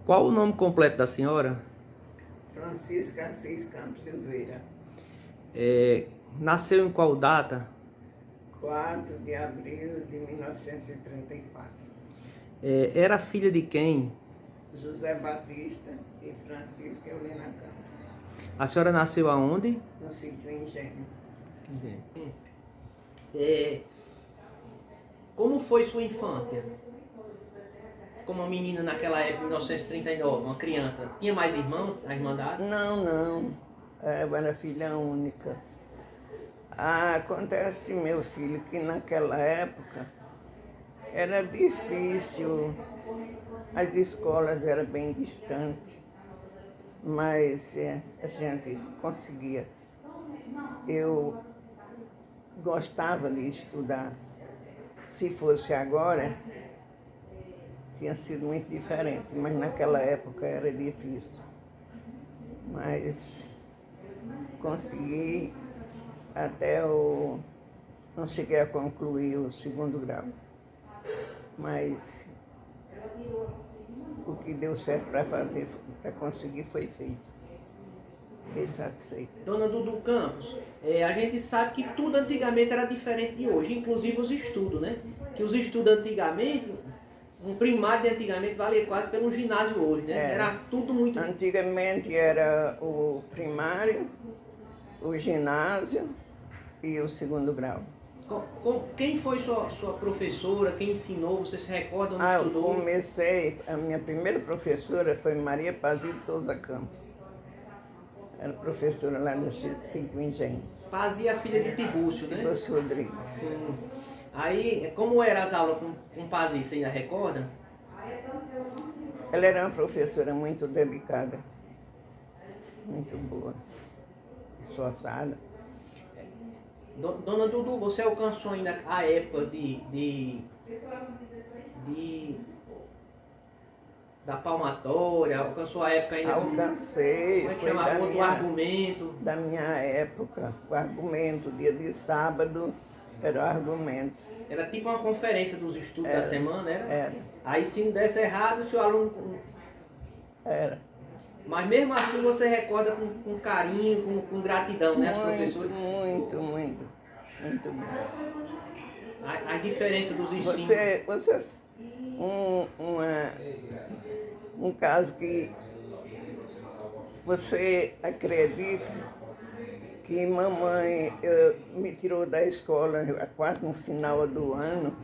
Qual o nome completo da senhora? Francisca Assis Campos Silveira, Nasceu em qual data? 4 de abril de 1934. Era filha de quem? José Batista e Francisca Helena Campos, A senhora nasceu aonde? no sítio Engenho. Como foi sua infância? Como uma menina naquela época, 1939, uma criança. Tinha mais irmãos, a irmandade? Não, eu era filha única. Acontece, meu filho, que naquela época era difícil, as escolas eram bem distantes, mas a gente conseguia. Eu gostava de estudar. Se fosse agora, tinha sido muito diferente, mas naquela época era difícil. Mas consegui até o... Não cheguei a concluir o segundo grau, mas o que deu certo para fazer, para conseguir, foi feito. Fiquei satisfeita. Dona Dudu Campos, a gente sabe que tudo antigamente era diferente de hoje, inclusive os estudos, né? Que os estudos antigamente, um primário de antigamente valia quase pelo ginásio hoje, né? Era tudo muito... Antigamente era o primário, o ginásio e o segundo grau. Quem foi sua professora? Quem ensinou? Você se recorda onde estudou? A minha primeira professora foi Maria Pazia de Souza Campos. Era professora lá no sítio Engenho. Pazia, filha de Tibúcio, né? Tibúcio Rodrigues. Aí, como eram as aulas com Pazia, você ainda recorda? Ela era uma professora muito dedicada, muito boa, esforçada. Dona Dudu, você alcançou ainda a época da palmatória, alcançou a época ainda... Alcancei, como é que foi chama? Do argumento. da minha época. O argumento, dia de sábado, era o argumento. Era tipo uma conferência dos estudos da semana, era? Era. Aí se não desse errado, se o aluno... Era. Mas mesmo assim você recorda com carinho, com gratidão, né, as professoras? Muito bom. A diferença dos ensinos. Um caso que você acredita que mamãe me tirou da escola quase no final do ano,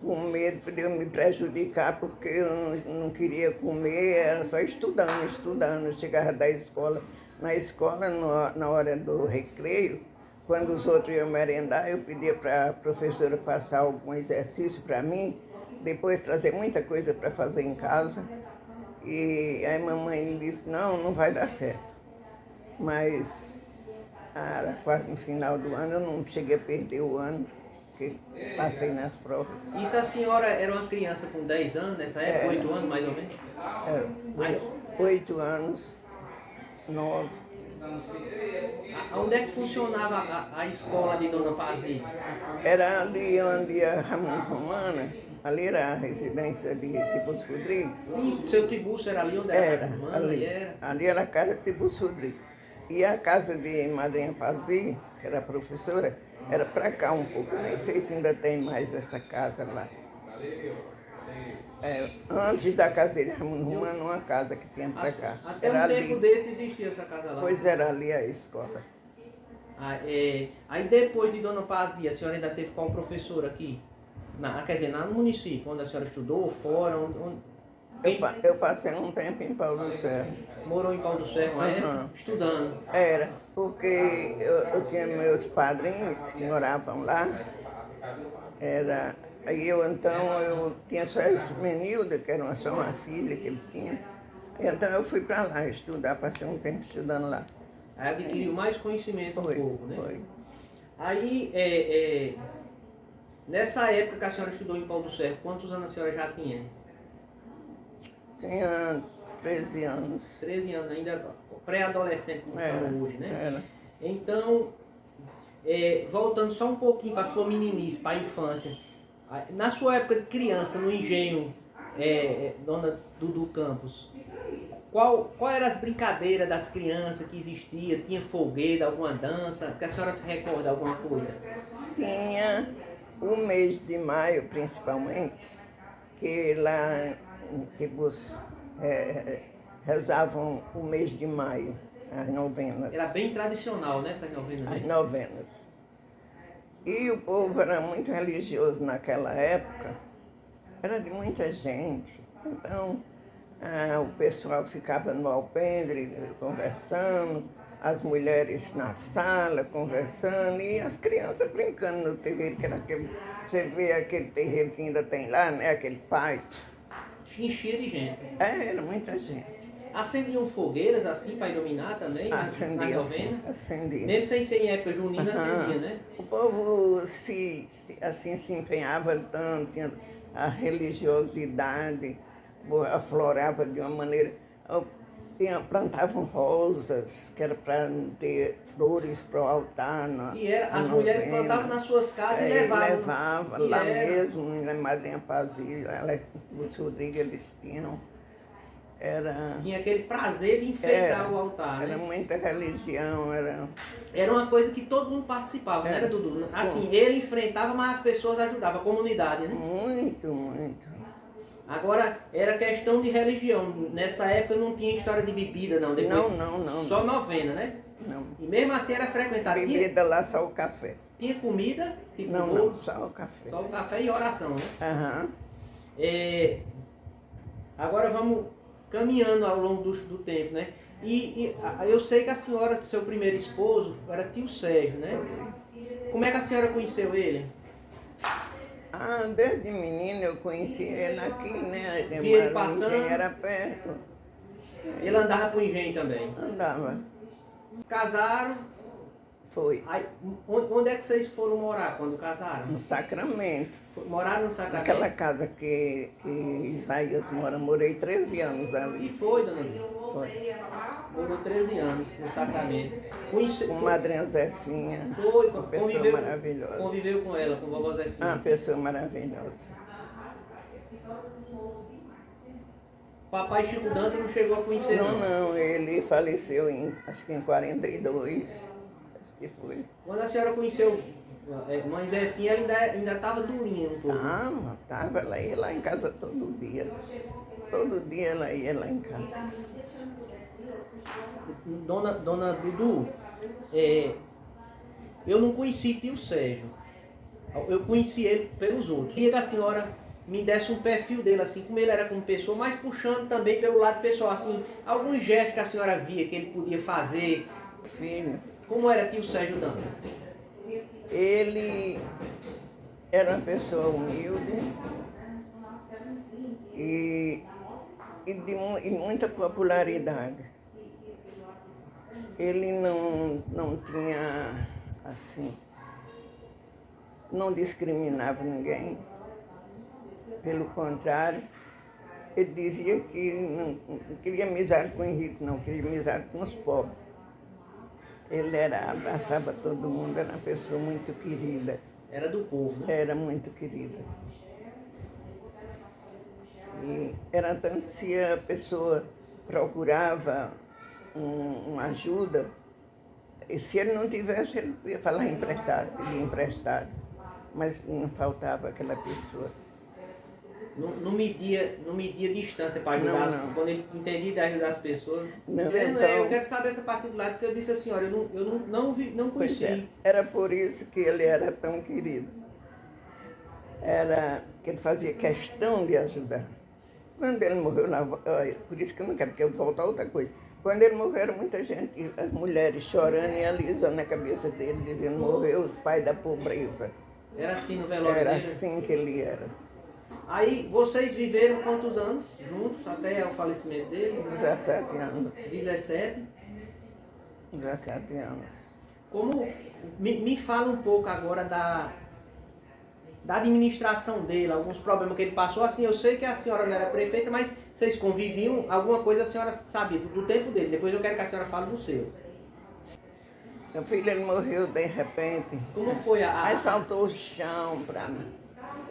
com medo de eu me prejudicar, porque eu não queria comer, era só estudando. Chegava da escola, na escola, na hora do recreio, quando os outros iam merendar, eu pedia para a professora passar algum exercício para mim, depois trazer muita coisa para fazer em casa. E aí mamãe disse, não vai dar certo. Mas quase no final do ano, eu não cheguei a perder o ano, porque passei nas provas. Isso a senhora era uma criança com 10 anos nessa época? 8 anos mais ou menos? Era 8 anos, 9. Onde é que funcionava a escola de Dona Pazia? Era ali onde a Ramon Romana, ali era a residência de Tibúcio Rodrigues. Sim, seu Tibúcio era ali onde era? Ali era a casa de Tibúcio Rodrigues. E a casa de Madrinha Pazia, que era professora, era para cá um pouco, nem sei se ainda tem mais essa casa lá. Antes da casa dele, Ramon Romano, uma casa que tinha para cá. Até era um tempo desse existia essa casa lá? Pois era ali a escola. Aí depois de Dona Pazia, a senhora ainda teve qual professor aqui? Quer dizer, no município, onde a senhora estudou, fora? Eu passei um tempo em Paulo do Serra. Morou em Paulo do Serra uma época? Estudando? Era, porque eu tinha meus padrinhos que moravam lá. Aí eu tinha só esse Menilda, que era só uma filha que ele tinha. Então eu fui para lá estudar, passei um tempo estudando lá. Aí adquiriu mais conhecimento um pouco, né? Foi. Aí, nessa época que a senhora estudou em Paulo do Serra, quantos anos a senhora já tinha? Tinha 13 anos. 13 anos, ainda pré-adolescente, como falam hoje, né? Era. Então, voltando só um pouquinho para a sua meninice, para a infância. Na sua época de criança, no engenho, dona Dudu Campos, qual eram as brincadeiras das crianças que existiam? Tinha fogueira, alguma dança? Que a senhora se recorda alguma coisa? Tinha o mês de maio, principalmente, que lá os rezavam o mês de maio, as novenas. Era bem tradicional, né, essas novenas? As novenas. E o povo era muito religioso naquela época, era de muita gente. Então, o pessoal ficava no alpendre conversando, as mulheres na sala conversando e as crianças brincando no terreiro, que era aquele, você vê aquele terreiro que ainda tem lá, né? Aquele pátio. Enchia de gente. Era muita gente. Acendiam fogueiras assim para iluminar também? Acendia, acendia. Mesmo sem ser em época junina, acendia, né? O povo se empenhava tanto, tinha a religiosidade, aflorava de uma maneira. Plantavam rosas, que era para ter flores para o altar. As mulheres plantavam nas suas casas e levavam. Levava lá mesmo, na Madrinha Pazia, os Rodrigues, eles tinham. Tinha aquele prazer de enfeitar o altar, né? Era muita religião, Era uma coisa que todo mundo participava, não era, Dudu? Assim, ele enfrentava, mas as pessoas ajudavam, a comunidade, né? Muito, muito. Agora, era questão de religião. Nessa época não tinha história de bebida, não. Depois, não. Só novena, né? Não. E mesmo assim era frequentado. Bebida lá, só o café. Tinha comida? Tipo não, só o café. Só o café e oração, né? Aham. Agora vamos caminhando ao longo do tempo, né? E eu sei que a senhora, seu primeiro esposo, era tio Sérgio, né? Como é que a senhora conheceu ele? Desde menina eu conheci ele aqui, né? Via ele passando? Era perto. Ele andava pro engenho também? Andava. Casaram? Foi. Aí, onde é que vocês foram morar quando casaram? No Sacramento. Moraram no Sacramento? Naquela casa que Isaías mora. Morei 13 anos ali. E foi, dona Lívia? Foi. Morou 13 anos no Sacramento. Com Madrinha Zefinha. Foi, uma pessoa maravilhosa. Conviveu com ela, com vovó Zefinha. Uma pessoa maravilhosa. Papai Chico Dantas não chegou a conhecer, não. Ele faleceu acho que em 42. Acho que foi. Quando a senhora conheceu mãe Zefinha, ela ainda estava durinha um pouco. Tava. Ela ia lá em casa todo dia. Todo dia ela ia lá em casa. Dona Dudu, eu não conheci tio Sérgio. Eu conheci ele pelos outros. Queria que a senhora me desse um perfil dele, assim, como ele era como pessoa, mas puxando também pelo lado pessoal, assim, alguns gestos que a senhora via que ele podia fazer. Filho. Como era tio Sérgio Dantas? Ele era uma pessoa humilde e de muita popularidade. Ele não tinha, assim, não discriminava ninguém. Pelo contrário, ele dizia que não queria amizade com os ricos, não, queria amizade com os pobres. Ele abraçava todo mundo, era uma pessoa muito querida. Era do povo, né? Era muito querida. E era tanto se a pessoa procurava uma ajuda, e se ele não tivesse, ele ia falar emprestado, pedir emprestado. Mas não faltava aquela pessoa. Não media distância para ajudar, não. Quando ele entendia de ajudar as pessoas. Não, Eu quero saber essa particularidade, porque eu disse à senhora, eu não conheci. Era por isso que ele era tão querido. Era que ele fazia questão de ajudar. Quando ele morreu, por isso que eu não quero que eu volte a outra coisa. Quando ele morreu, muita gente, as mulheres chorando e alisando na cabeça dele, dizendo, morreu o pai da pobreza. Era assim no velório Era dele? assim que ele era. Aí, vocês viveram quantos anos juntos, até o falecimento dele? 17 anos. 17? 17 anos. Me fala um pouco agora da administração dele, alguns problemas que ele passou. Assim, eu sei que a senhora não era prefeita, mas vocês conviviam, alguma coisa a senhora sabia do tempo dele. Depois eu quero que a senhora fale do seu. Meu filho, ele morreu de repente. Como foi Aí faltou o chão para mim.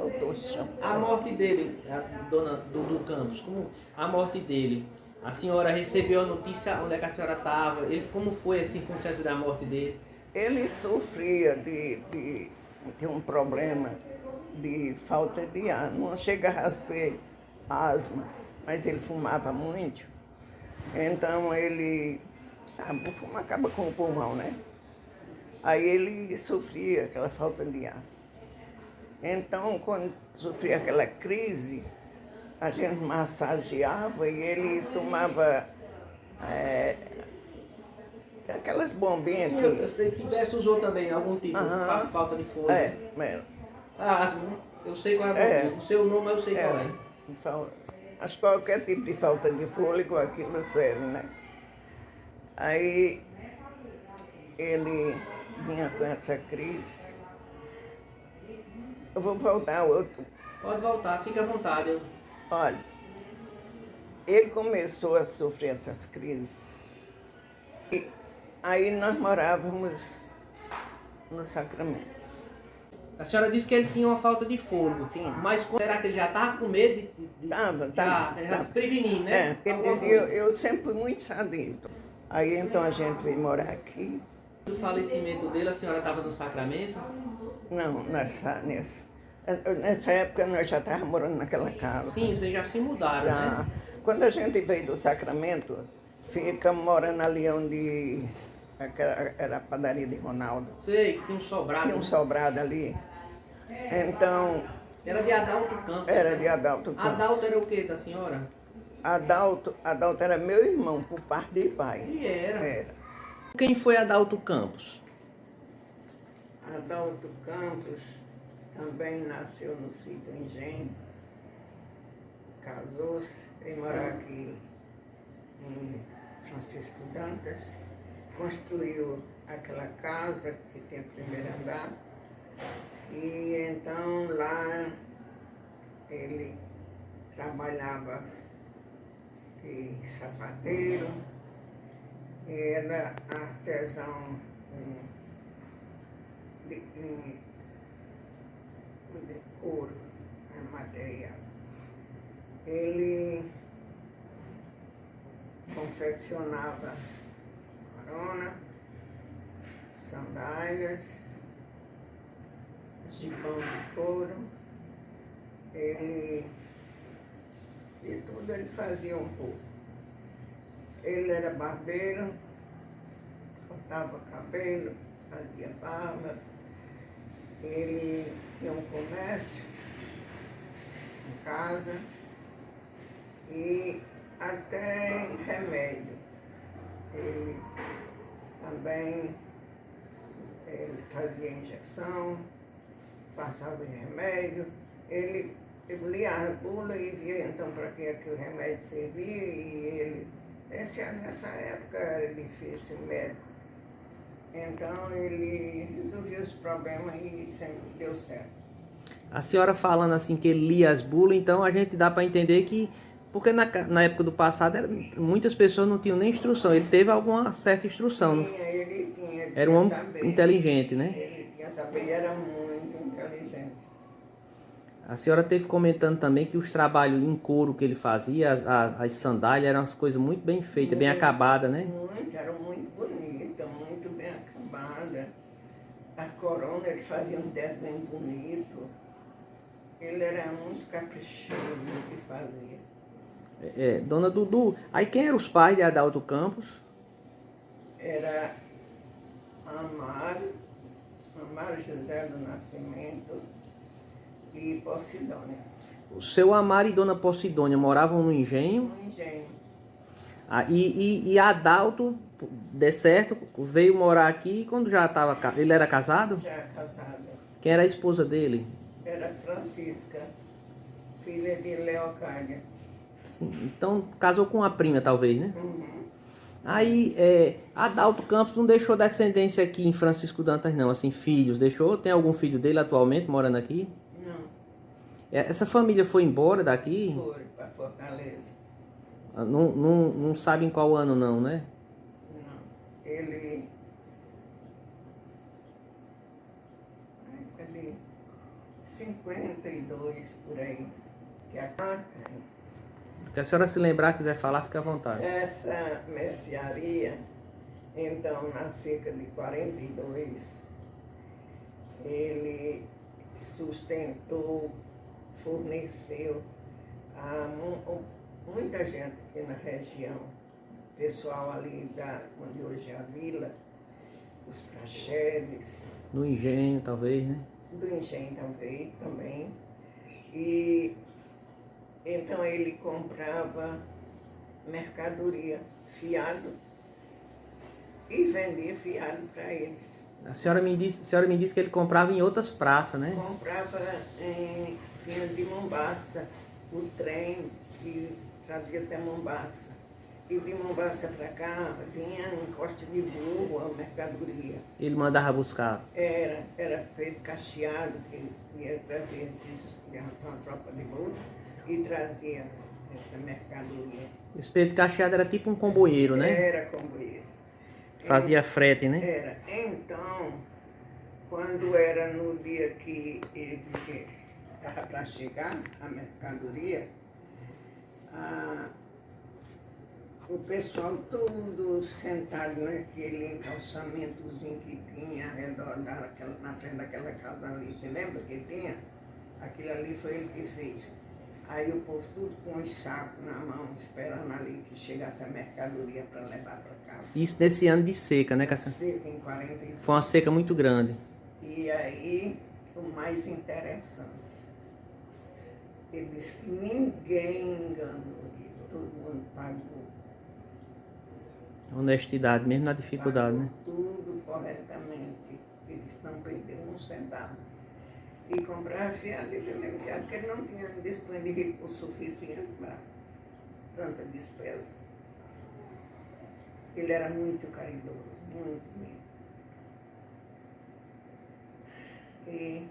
faltou chão. A morte dele, a dona Dudu Campos, como a morte dele, a senhora recebeu a notícia onde é que a senhora estava? Como foi a circunstância da morte dele? Ele sofria de ter um problema de falta de ar. Não chegava a ser asma, mas ele fumava muito. Então ele, sabe, o fumo acaba com o pulmão, né? Aí ele sofria aquela falta de ar. Então, quando sofria aquela crise, a gente massageava e ele tomava aquelas bombinhas que... Eu sei que você usou também algum tipo para falta de fôlego. Asma, né? Eu sei qual é a bombinha. O seu nome eu sei qual é. Acho que qualquer tipo de falta de fôlego aquilo serve, né? Aí ele vinha com essa crise. Eu vou voltar ao outro. Pode voltar, fica à vontade. Olha, ele começou a sofrer essas crises. E aí nós morávamos no Sacramento. A senhora disse que ele tinha uma falta de fôlego. Tinha. Mas será que ele já estava com medo de Tava. se prevenir, né? Ele dizia, eu sempre fui muito sadio. Aí então a gente veio morar aqui. Do falecimento dele, a senhora estava no Sacramento? Não, nessa época nós já estávamos morando naquela casa. Sim, vocês já se mudaram, Já. né? Quando a gente veio do Sacramento, ficamos morando ali onde era a padaria de Ronaldo. Sei, que tinha um sobrado. Tinha um sobrado ali. Então... Era de Adalto Campos. Era de Adalto Campos. Adalto era o quê da senhora? Adalto era meu irmão, por parte de pai. E era? Era. Quem foi Adalto Campos? Adalto Campos também nasceu no sítio Engenho, casou-se, veio morar aqui em Francisco Dantas, construiu aquela casa que tem o primeiro andar, e então lá ele trabalhava de sapateiro, era artesão de couro, material. Ele confeccionava corona, sandálias, gibão de couro. Ele, de tudo ele fazia um pouco. Ele era barbeiro, cortava cabelo, fazia barba. Ele tinha um comércio em casa e até remédio. Ele também fazia injeção, passava remédio. Ele lia a bula e via então para que o remédio servia e ele... Nessa época era difícil o médico. Então ele resolveu os problemas e sempre deu certo. A senhora falando assim que ele lia as bulas, então a gente dá para entender que... Porque na época do passado muitas pessoas não tinham nem instrução. Ele teve alguma certa instrução. Ele era um homem inteligente, né? Ele tinha saber e era muito inteligente. A senhora teve comentando também que os trabalhos em couro que ele fazia, as sandálias, eram umas coisas muito bem feitas, bem acabadas, né? Eram muito bonitas, muito bem acabadas. A corona, ele fazia um desenho bonito. Ele era muito caprichoso no que fazia. Dona Dudu, aí quem eram os pais de Adalto Campos? Era Amaro José do Nascimento e Posidônia. O seu Amaro e Dona Posidônia moravam no engenho? No engenho. E Adalto, de certo, veio morar aqui quando já estava... Ele era casado? Já casado. Quem era a esposa dele? Era Francisca, filha de Leocádia. Sim, então casou com uma prima, talvez, né? Uhum. Aí, Adalto Campos não deixou descendência aqui em Francisco Dantas, não, assim, filhos, deixou? Tem algum filho dele atualmente morando aqui? Não. Essa família foi embora daqui? Foi para Fortaleza. Não sabe em qual ano, não, né? Não. Ele... Cadê? 52, por aí. Que Se a senhora se lembrar, quiser falar, fica à vontade. essa mercearia, então, na cerca de 42, ele sustentou, forneceu a muita gente aqui na região, pessoal ali onde hoje é a vila, os Praxedes. No engenho, talvez, né? Do engenho também. E então ele comprava mercadoria fiado e vendia fiado para eles. A senhora me disse que ele comprava em outras praças, né? Comprava vinha de Mombaça, o trem que trazia até Mombaça. E de Mombaça para cá vinha em Costa de Burro a mercadoria. Ele mandava buscar. Era feito cacheado, que ia trazer uma tropa de burro e trazia essa mercadoria. Esse Pedro Cacheado era tipo um comboieiro, né? Era comboieiro. Fazia frete, né? Era. Então, quando era no dia que ele estava para chegar a mercadoria, o pessoal todo sentado naquele calçamentozinho que tinha ao redor na frente daquela casa ali. Você lembra que tinha? Aquilo ali foi ele que fez. Aí o povo tudo com os sacos na mão, esperando ali que chegasse a mercadoria para levar para casa. Isso nesse ano de seca, né? Seca em 42. Foi uma seca muito grande. E aí, o mais interessante, ele disse que ninguém enganou ele, todo mundo pagou. Honestidade, mesmo na dificuldade, Pagou né? tudo corretamente. Ele disse não perdeu um centavo. E comprava fiado e vendendo fiado, porque ele não tinha dispõe de recurso suficiente para tanta despesa. Ele era muito caridoso, muito mesmo. E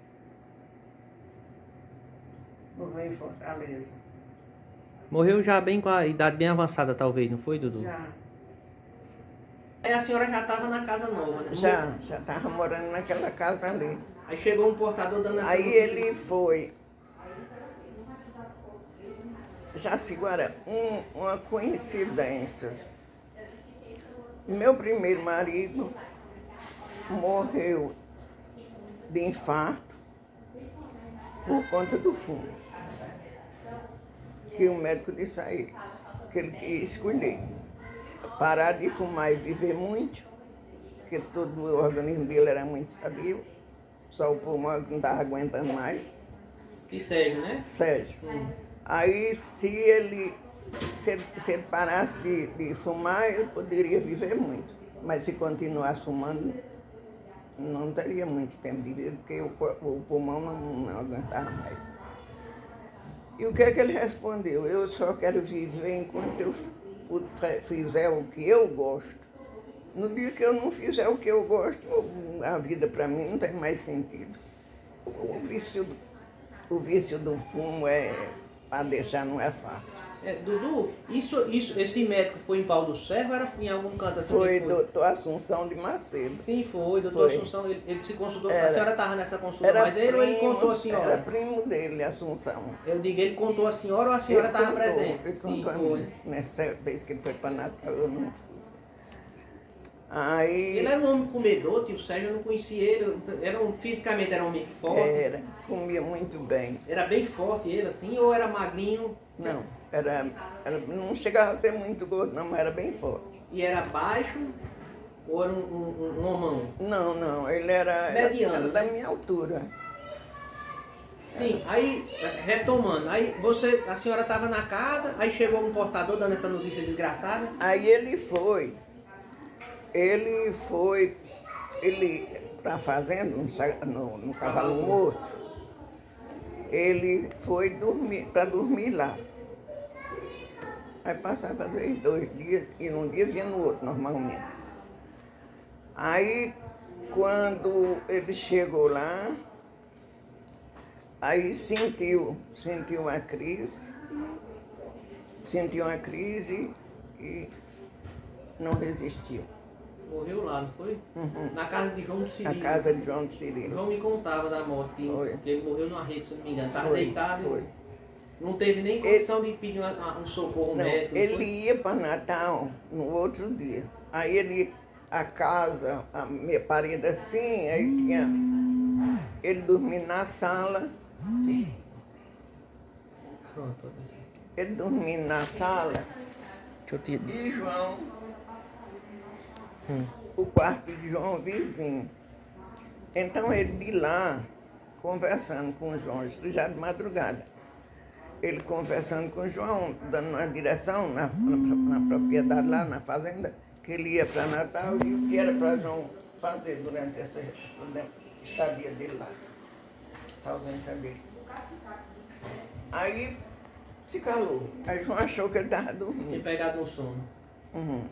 morreu em Fortaleza. Morreu já bem com a idade bem avançada, talvez, não foi, Dudu? Já. Aí a senhora já estava na casa nova, né? Já estava morando naquela casa ali. Aí chegou um portador dando essa Aí notícia. ele foi. Já se agora, uma coincidência. Meu primeiro marido morreu de infarto por conta do fumo. Que o médico disse a ele que ele ia escolher parar de fumar e viver muito, porque todo o organismo dele era muito sadio, só o pulmão que não estava aguentando mais. E Sérgio, né? Sérgio. Aí, se ele parasse de fumar, ele poderia viver muito. Mas se continuasse fumando, não teria muito tempo de vida, porque o pulmão não aguentava mais. E o que é que ele respondeu? Eu só quero viver enquanto eu fizer o que eu gosto. No dia que eu não fizer o que eu gosto, a vida para mim não tem mais sentido. O vício do fumo para deixar não é fácil. Dudu, esse médico foi em Pau do Servo ou era em algum canto assim? Foi doutor Assunção de Macedo. Sim, foi, doutor Assunção, ele se consultou, a senhora estava nessa consulta, mas ele contou a senhora? Era primo dele, Assunção. Eu digo, ele contou a senhora ou a senhora estava presente? Ele Sim, contou a foi. mim. Nessa vez que ele foi para Natal, eu não fui. Aí... Ele era um homem comedor, tio Sérgio, eu não conhecia ele, fisicamente era um homem forte? Era, comia muito bem. Era bem forte ele, assim, ou era magrinho? Não, não chegava a ser muito gordo, não, mas era bem forte. E era baixo ou era um homão? Não, ele era mediano, era da minha altura. Sim, aí, retomando, aí a senhora estava na casa, aí chegou um portador dando essa notícia desgraçada? Aí ele foi para a fazenda, no Cavalo Morto, ele foi para dormir lá. Aí passava às vezes 2 dias, e num dia vinha no outro, normalmente. Aí, quando ele chegou lá, aí sentiu uma crise e não resistiu. Morreu lá, não foi? Uhum. Na casa de João do A Cirilo. casa de João do Cirilo. João me contava da morte, Foi. que ele morreu numa rede, se eu não me engano. Estava Foi, deitado. foi. Não teve nem condição de pedir um socorro Não, médico. ele foi? ia para Natal no outro dia. Aí a casa, a minha parede assim, aí tinha. Ele dormia na sala. Pronto, pode ser. Ele dormia na sala Deixa eu te... e João, o quarto de João vizinho. Então ele de lá, conversando com o João, isso já de madrugada. Ele conversando com o João, dando uma direção na propriedade lá, na fazenda, que ele ia para Natal e o que era para João fazer durante essa estadia dele lá, essa ausência dele. Aí se calou. Aí João achou que ele estava dormindo. Tinha pegado no sono.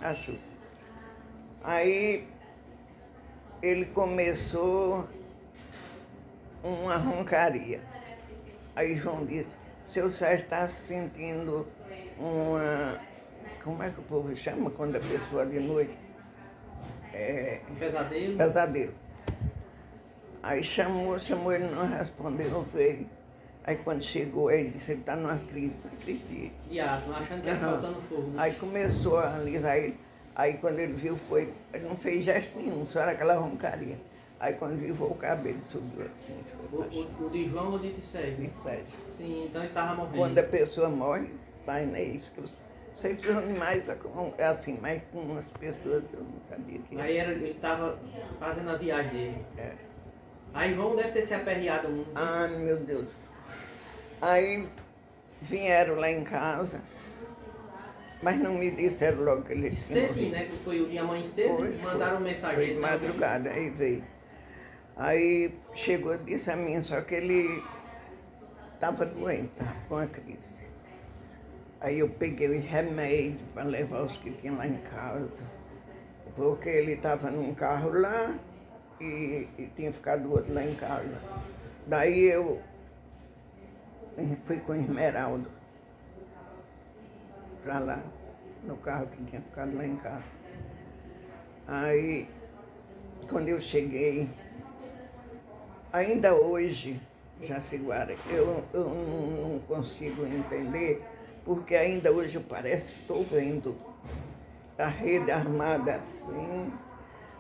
Achou. Aí ele começou uma roncaria. Aí João disse, seu Sérgio está se sentindo uma... Como é que o povo chama quando a pessoa de noite? Um pesadelo. Pesadelo. Aí chamou, ele não respondeu, veio. Aí quando chegou, ele disse, ele está numa crise De asma, achando que estava faltando fogo. Né? Aí começou a alisar ele. Aí quando ele viu, ele não fez gesto nenhum, só era aquela roncaria. Aí quando viu, o cabelo subiu assim. O de João ou de Sérgio? De Sérgio. Sim, então ele estava morrendo. Quando a pessoa morre, faz, né? Isso que eu sei que os animais é assim, mas com as pessoas eu não sabia que Aí ele estava fazendo a viagem dele. É. Aí João deve ter se aperreado muito. Ah, meu Deus. Aí vieram lá em casa, mas não me disseram logo que ele tinha Cedo, morrido. né? Que foi o dia amanhecer, mandaram um mensageiro. Foi de madrugada, aí veio. Aí chegou e disse a mim, só que ele estava doente, estava com a crise. Aí eu peguei os remédios para levar os que tinham lá em casa, porque ele estava num carro lá e tinha ficado outro lá em casa. Daí eu fui com o Esmeraldo para lá, no carro que tinha ficado lá em casa. Aí, quando eu cheguei, ainda hoje, Jaciguara, eu não consigo entender, porque ainda hoje parece que estou vendo a rede armada assim.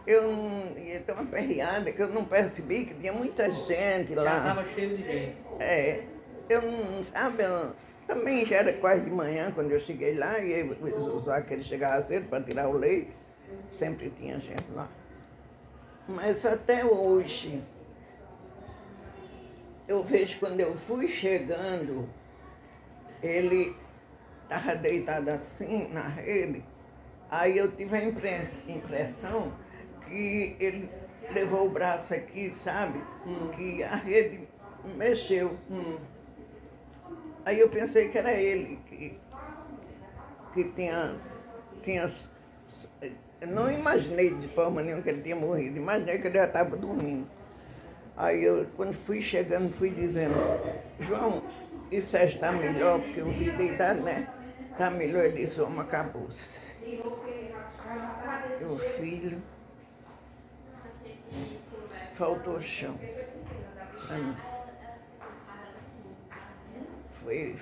Eu ia tão aperreada que eu não percebi que tinha muita gente lá. Já estava cheio de gente. Eu não, sabe, também já era quase de manhã quando eu cheguei lá, e os vaqueiros chegavam cedo para tirar o leite, sempre tinha gente lá. Mas até hoje, eu vejo quando eu fui chegando, ele estava deitado assim na rede, aí eu tive a impressão que ele levou o braço aqui, sabe, que a rede mexeu. Aí eu pensei que era ele que tinha... Eu não imaginei de forma nenhuma que ele tinha morrido, imaginei que ele já estava dormindo. Aí eu, quando fui chegando, fui dizendo, João, isso está melhor, porque eu vi deitado, né? Está melhor, ele disse, homem, acabou-se. Meu filho, faltou chão. Foi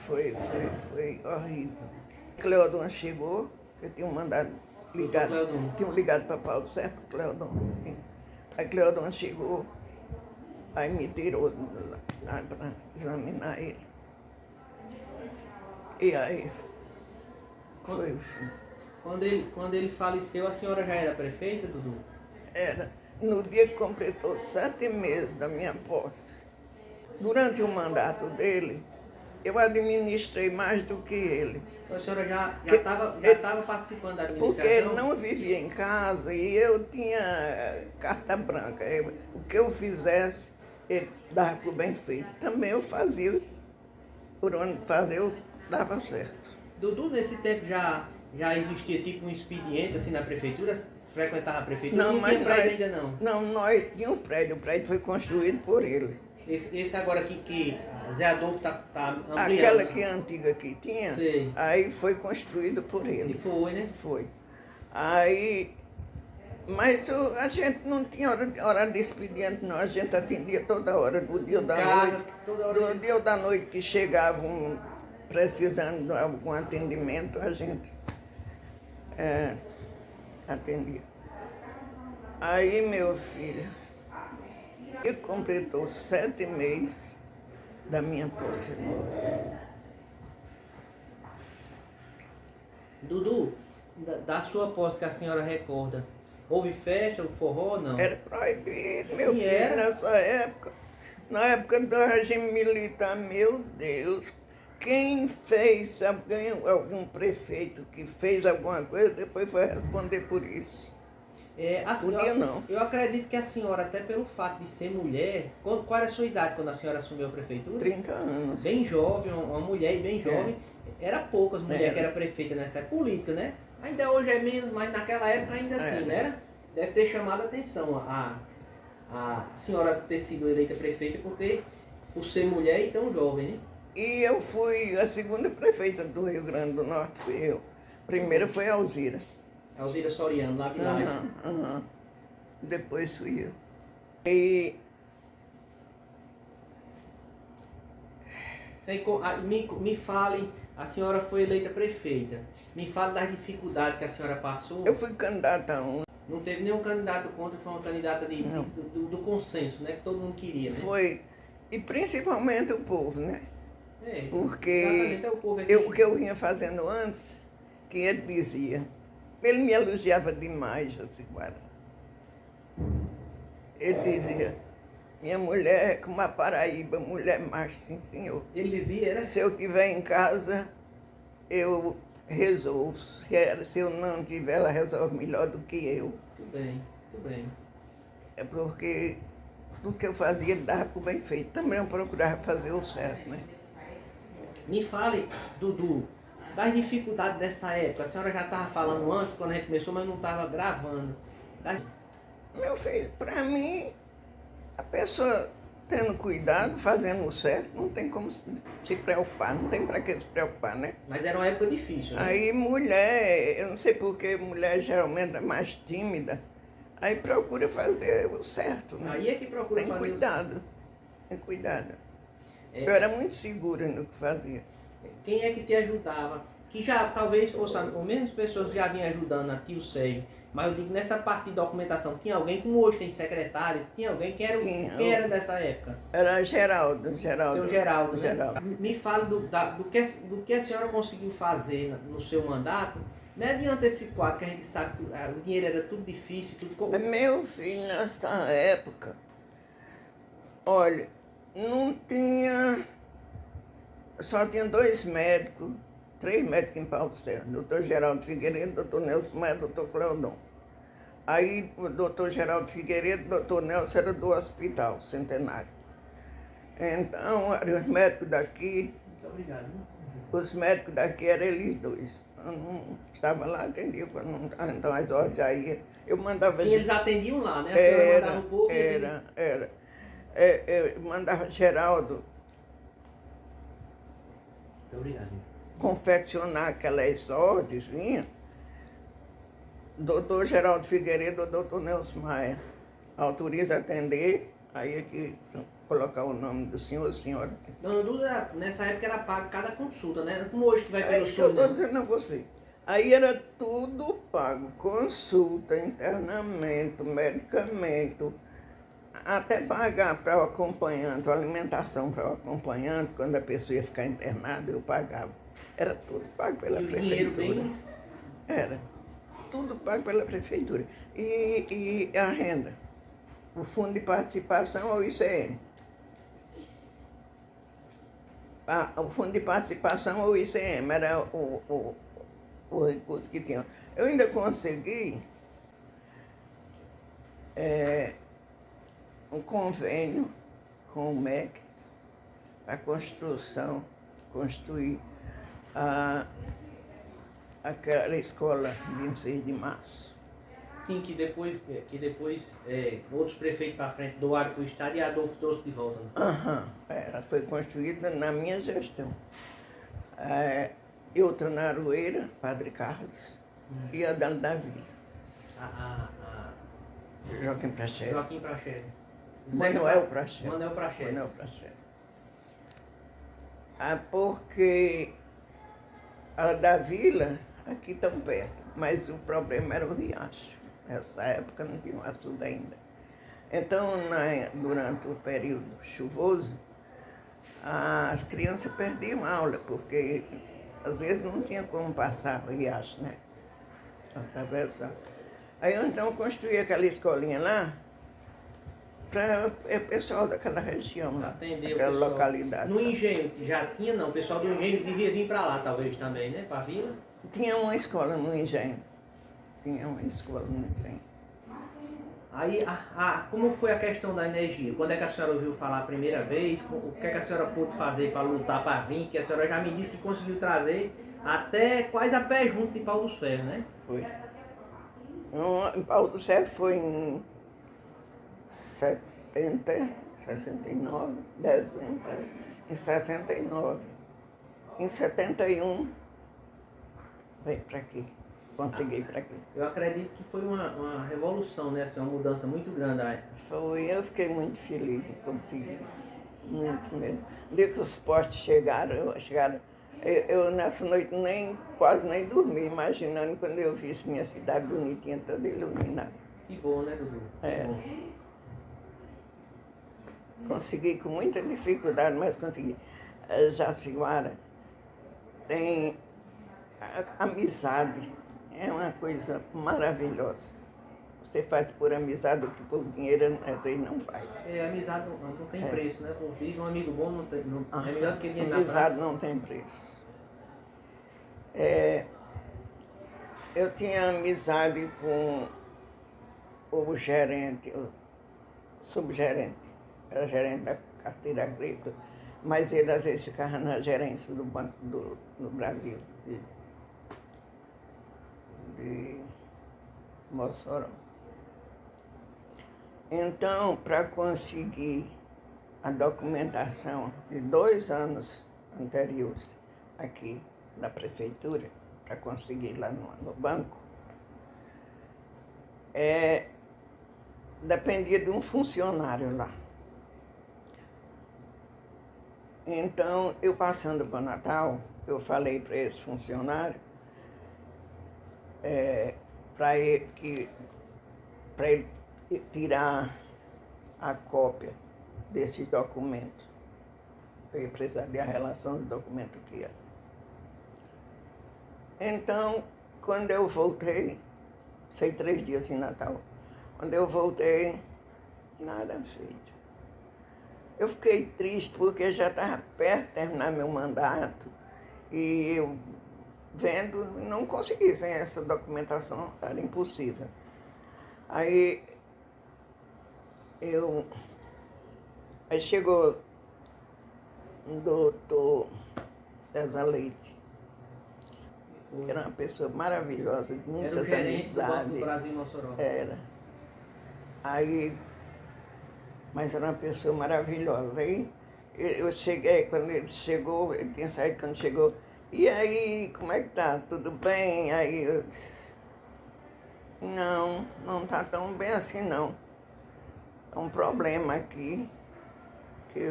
horrível. Cleodon chegou, que tinham mandado ligar, tinham ligado para Paulo Sérgio, Cleodon. Aí Cleodon chegou, aí me tirou lá para examinar ele. E aí foi o fim. Quando ele faleceu, a senhora já era prefeita, Dudu? Era no dia que completou 7 meses da minha posse. Durante o mandato dele, eu administrei mais do que ele. A senhora já estava participando da administração? Porque ele não vivia em casa e eu tinha carta branca. O que eu fizesse, ele dava por bem feito. Também eu fazia, por onde fazer, eu dava certo. Dudu, nesse tempo já existia tipo um expediente assim na prefeitura? Frequentava a prefeitura? Não, mas tinha prédio ainda não? Não, nós tínhamos um prédio. O prédio foi construído por ele. Esse agora aqui que Zé Adolfo está ampliando. Aquela que é antiga que tinha, sei. Aí foi construído por ele. E foi, né? Foi. Aí Mas a gente não tinha hora de expediente, não. A gente atendia toda hora, do dia ou da Casa, noite. toda hora. Do dia ou da noite que chegavam precisando de algum atendimento, a gente atendia. Aí, meu filho, ele completou 7 meses da minha posse nova. Dudu, da sua posse que a senhora recorda, houve festa, o forró, não? Era proibido, meu E filho, era? nessa época. Na época do regime militar, meu Deus, quem fez, algum prefeito que fez alguma coisa, depois foi responder por isso. Podia não. Eu acredito que a senhora, até pelo fato de ser mulher, qual era a sua idade quando a senhora assumiu a prefeitura? 30 anos. Bem jovem, uma mulher e bem jovem. Era poucas mulheres que eram prefeita nessa época, política, né? Ainda hoje é menos, mas naquela época ainda assim, né? Deve ter chamado a atenção a senhora ter sido eleita prefeita porque por ser mulher e tão jovem, né? E eu fui a segunda prefeita do Rio Grande do Norte, fui eu. Primeira foi a Alzira. Alzira Soriano, lá de Laje. Depois fui eu. E Me fale, a senhora foi eleita prefeita. Me fale das dificuldades que a senhora passou. eu fui candidata a um. Não teve nenhum candidato contra, foi uma candidata do consenso, né? Que todo mundo queria, né? Foi, e principalmente o povo, né? Porque exatamente, é o povo aqui. o que eu vinha fazendo antes, que ele dizia, ele me elogiava demais, Jaciguara. Ele dizia, minha mulher é como a Paraíba, mulher macho, sim senhor. Ele dizia, era? Se eu estiver em casa, eu resolvo. Se eu não tiver, ela resolve melhor do que eu. Tudo bem, tudo bem. É porque tudo que eu fazia, ele dava por bem feito. Também eu procurava fazer o certo, né? Me fale, Dudu, das dificuldades dessa época. A senhora já estava falando antes, quando a gente começou, mas não estava gravando. Meu filho, para mim, a pessoa tendo cuidado, fazendo o certo, não tem como se preocupar, não tem para que se preocupar, né? Mas era uma época difícil, né? Aí mulher, eu não sei porque mulher geralmente é mais tímida, aí procura fazer o certo, né? Aí é que procura tem fazer cuidado, tem cuidado. Eu era muito segura no que fazia. Quem é que te ajudava? Que já talvez fosse as mesmas pessoas que já vinham ajudando a tio Sérgio, mas eu digo, nessa parte de documentação, tinha alguém, como hoje tem secretário, tinha alguém que era, quem era dessa época? Era Geraldo. Seu Geraldo, né? Geraldo. Me fale do que a senhora conseguiu fazer no seu mandato, mediante esse quadro, que a gente sabe que o dinheiro era tudo difícil, tudo... Meu filho, nessa época, olha, não tinha... Só tinha 2 médicos, 3 médicos em Paulo Serra, doutor Geraldo Figueiredo, doutor Nelson Maia, doutor Cleodon. Aí o doutor Geraldo Figueiredo, doutor Nelson era do Hospital Centenário. Então, eram os médicos daqui. Muito obrigado. Os médicos daqui eram eles dois. Eu não estava lá, atendia quando não estava, então as ordens já iam. Eu mandava... Sim, eles atendiam lá, né? A senhora mandava o povo... Era. Eu mandava Geraldo... Muito obrigado. Confeccionar aquelas ordens, vinha. Doutor Geraldo Figueiredo, doutor Nelson Maia. Autoriza a atender, aí é que colocar o nome do senhor, senhora. Dona Duda, nessa época era pago cada consulta, né? Como hoje que vai pelo É isso que eu estou dizendo a você. Aí era tudo pago, consulta, internamento, medicamento, até pagar para o acompanhante, alimentação para o acompanhante, quando a pessoa ia ficar internada, eu pagava. Era tudo pago pela prefeitura. Dinheiro bem... Era. Tudo pago pela prefeitura. E a renda? O fundo de participação ou o ICM? O fundo de participação ou o ICM era o recurso que tinha. Eu ainda consegui um convênio com o MEC para construir aquela escola 26 de março. Sim, que depois outros prefeitos para frente doaram para o Estado e Adolfo trouxe de volta. Ela foi construída na minha gestão. Outra na Aroeira, Padre Carlos, e a da Vila. Joaquim Praxedes. Joaquim Praxedes. Manuel Praxedes. Manuel Praxedes. Manuel Praxedes. Porque a da vila, aqui tão perto, mas o problema era o riacho. Nessa época não tinha um açude ainda. Então, durante o período chuvoso, as crianças perdiam aula, porque às vezes não tinha como passar o riacho, né? Atravessar. Aí eu então construí aquela escolinha lá para o pessoal daquela região lá, daquela localidade. No engenho já tinha, não? O pessoal do engenho devia vir para lá, talvez, também, né? Para a vila? Tinha uma escola no engenho. Tinha uma escola no engenho. Aí, como foi a questão da energia? Quando é que a senhora ouviu falar a primeira vez? O que é que a senhora pôde fazer para lutar, para vir? Que a senhora já me disse que conseguiu trazer até quase a pé junto de Pau dos Ferros, né? Foi. Pau dos Ferros foi em 69, dezembro, em 69. Em 71, veio para aqui. Consegui para aqui. Eu acredito que foi uma revolução, né? Assim, uma mudança muito grande. Foi, eu fiquei muito feliz em conseguir. Muito mesmo. No dia que os postes chegaram, eu nessa noite quase nem dormi, imaginando quando eu vi minha cidade bonitinha, toda iluminada. Que bom, né, Dudu? É. Consegui com muita dificuldade, mas consegui. Jaciara tem amizade. É uma coisa maravilhosa. Você faz por amizade o que por dinheiro às vezes não faz. Amizade não tem preço, né? Como diz, um amigo bom não tem, é melhor do que dinheiro na amizade praça. não tem preço. Eu tinha amizade com o gerente, o subgerente, era gerente da carteira agrícola, mas ele às vezes ficava na gerência do Banco do Brasil, de Mossoró. Então, para conseguir a documentação de 2 anos anteriores aqui na prefeitura, para conseguir lá no banco, dependia de um funcionário lá. Então, eu passando para o Natal, eu falei para esse funcionário para ele tirar a cópia desses documentos. Eu ia precisar de a relação do documento que era. Então, quando eu voltei, sei 3 dias em Natal, quando eu voltei, nada feito. Eu fiquei triste porque já estava perto de terminar meu mandato e eu vendo, não consegui, sem essa documentação era impossível. Aí chegou um doutor César Leite, que era uma pessoa maravilhosa, de muitas amizades. Era o gerente do Banco do Brasil em Mossoró. Era. Aí, mas era uma pessoa maravilhosa. Aí eu cheguei, quando ele chegou, ele tinha saído quando chegou, e aí, como é que tá? Tudo bem? Aí eu disse, não tá tão bem assim não. É um problema aqui que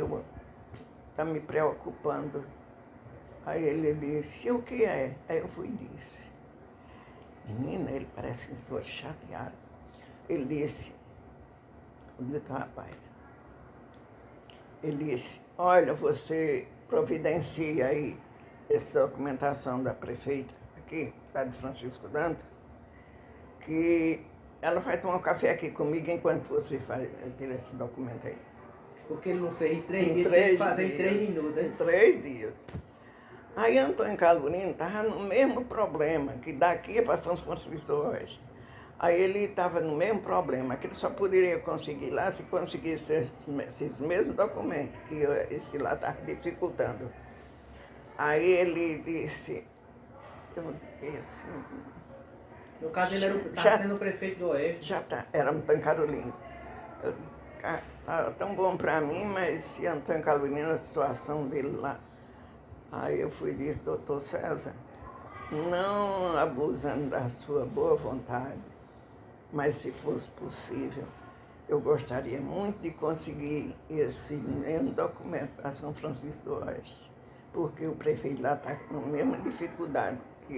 tá me preocupando. Aí ele disse, o que é? Aí eu fui e disse, menina, ele parece que ficou chateado. Ele disse, o dito rapaz, ele disse, olha, você providencia aí essa documentação da prefeita aqui, lá de Francisco Dantas, que ela vai tomar um café aqui comigo enquanto você tira esse documento aí. Porque ele não fez em 3 dias, tem que fazer em 3 minutos, hein? Em 3 dias. Aí Antônio Calvorino estava no mesmo problema, que daqui para São Francisco do Oeste. Aí ele estava no mesmo problema, que ele só poderia conseguir lá se conseguisse esses mesmos documentos, que esse lá estava dificultando. Aí ele disse, eu fiquei assim... No caso, ele estava sendo o prefeito do Oeste. Já está, era Antônio Carolino. Tá tão bom para mim, mas se Antônio Carolino, a situação dele lá... Aí eu fui e disse, doutor César, não abusando da sua boa vontade, Mas se fosse possível, eu gostaria muito de conseguir esse mesmo documento para São Francisco do Oeste, porque o prefeito lá está com a mesma dificuldade que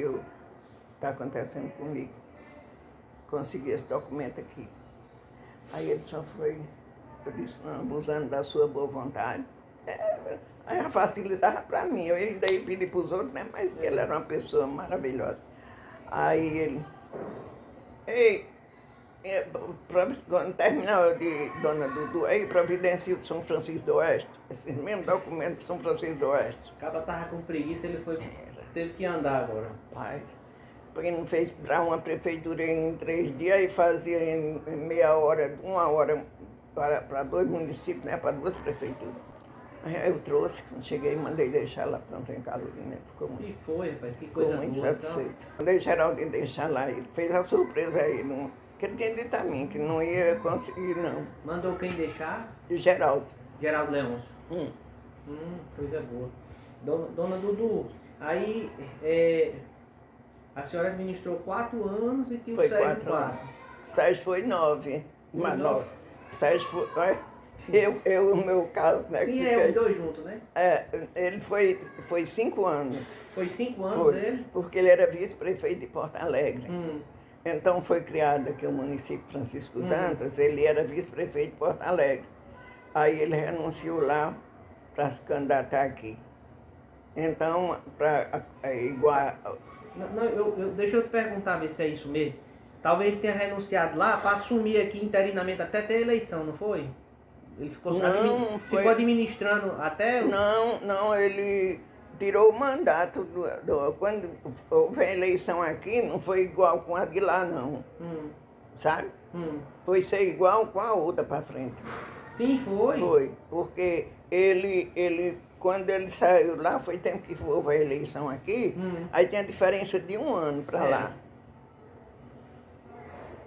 está acontecendo comigo. Conseguir esse documento aqui. Aí ele só foi, eu disse, não, abusando da sua boa vontade. Aí a facilidade para mim, eu ainda ia pedir para os outros, né? Mas que ele era uma pessoa maravilhosa. Aí ele, ei, quando terminar de Dona Dudu, aí providencia de São Francisco do Oeste, esse mesmo documento de São Francisco do Oeste. O cara tava com preguiça, ele teve que andar agora. Rapaz, porque não fez para uma prefeitura em 3 dias e fazia em meia hora, 1 hora para 2 municípios, né? Para 2 prefeituras. Aí eu trouxe, quando cheguei, mandei deixar lá pronto em Carolina. Ficou muito, E foi, rapaz, que coisa ficou muito boa, satisfeito. então. Mandei Geraldo deixar lá, ele fez a surpresa aí, que ele tinha dito a mim, que não ia conseguir, não. Mandou quem deixar? E Geraldo. Geraldo Leôncio. Hum. Coisa boa. Dona Dudu, aí a senhora administrou 4 anos e tinha o Foi Sérgio 4 anos. Sérgio foi 9. Foi Mas 9. 9. Sérgio foi. Olha, no meu caso, né? Sim, que os dois juntos, né? ele foi 5 anos. Foi 5 anos Foi, ele? porque ele era vice-prefeito de Porto Alegre. Hum. Então foi criado aqui o município Francisco Dantas, ele era vice-prefeito de Porto Alegre. Aí ele renunciou lá para se candidatar aqui. Então, para igual. Não, deixa eu te perguntar, ver se é isso mesmo. Talvez ele tenha renunciado lá para assumir aqui interinamente até ter eleição, não foi? Ele ficou, ficou administrando até... Não, ele tirou o mandato. Quando houve a eleição aqui, não foi igual com a de lá, não. Sabe? Foi ser igual com a outra para frente. Sim, foi. Foi, porque quando ele saiu lá, foi tempo que houve a eleição aqui, aí tem a diferença de 1 ano para lá.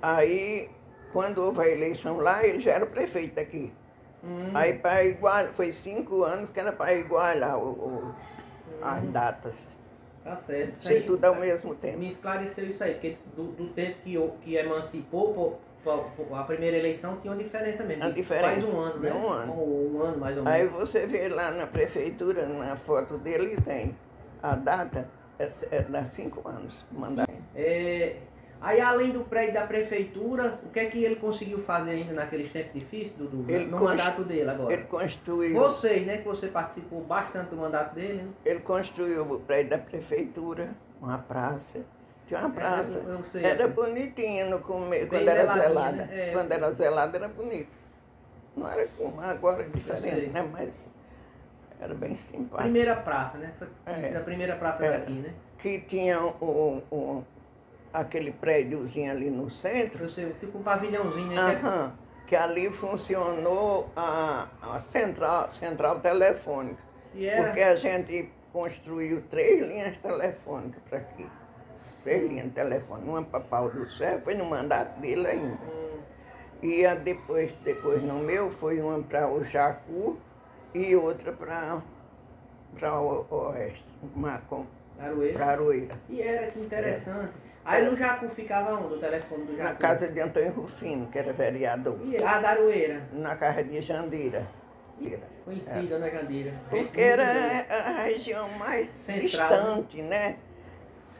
Aí, quando houve a eleição lá, ele já era o prefeito aqui. Aí, para igualar, foi 5 anos que era para igualar as datas. Tá certo. Isso tudo ao mesmo tempo. Me esclareceu isso aí, porque do tempo que emancipou, a primeira eleição tinha uma diferença mesmo. A diferença Quase 1 ano, né? de 1 ano. Ou 1 ano, mais ou menos. Aí você vê lá na prefeitura, na foto dele, tem a data, dá 5 anos. Mandato. Aí, além do prédio da prefeitura, o que é que ele conseguiu fazer ainda naqueles tempos difíceis, no mandato dele agora? Ele construiu... Vocês, né, que você participou bastante do mandato dele, né? Ele construiu o prédio da prefeitura, uma praça. Tinha uma praça. Eu sei. Era bonitinha no começo, quando Bem era zeladinha, zelada. né? Quando era zelada era bonito. Não era como agora, é diferente, sei. né? Mas era bem simpático. Primeira praça, né? Foi a primeira praça daqui, né? Que tinha aquele prédiozinho ali no centro. Eu sei, tipo um pavilhãozinho, né? Que ali funcionou a central telefônica. Porque a gente construiu 3 linhas telefônicas para aqui. 3 linhas telefônicas. Uma para Pau do Céu, foi no mandato dele ainda. E depois no meu foi uma para o Jacu e outra para o Oeste. Para Aroeira. E era, que interessante. Aí no Jacu ficava onde o telefone do Jacu? Na casa de Antônio Rufino, que era vereador. E a da Aroeira? Na casa de Jandira. Conhecida, né, Jandira? Porque era a região mais central, distante, né?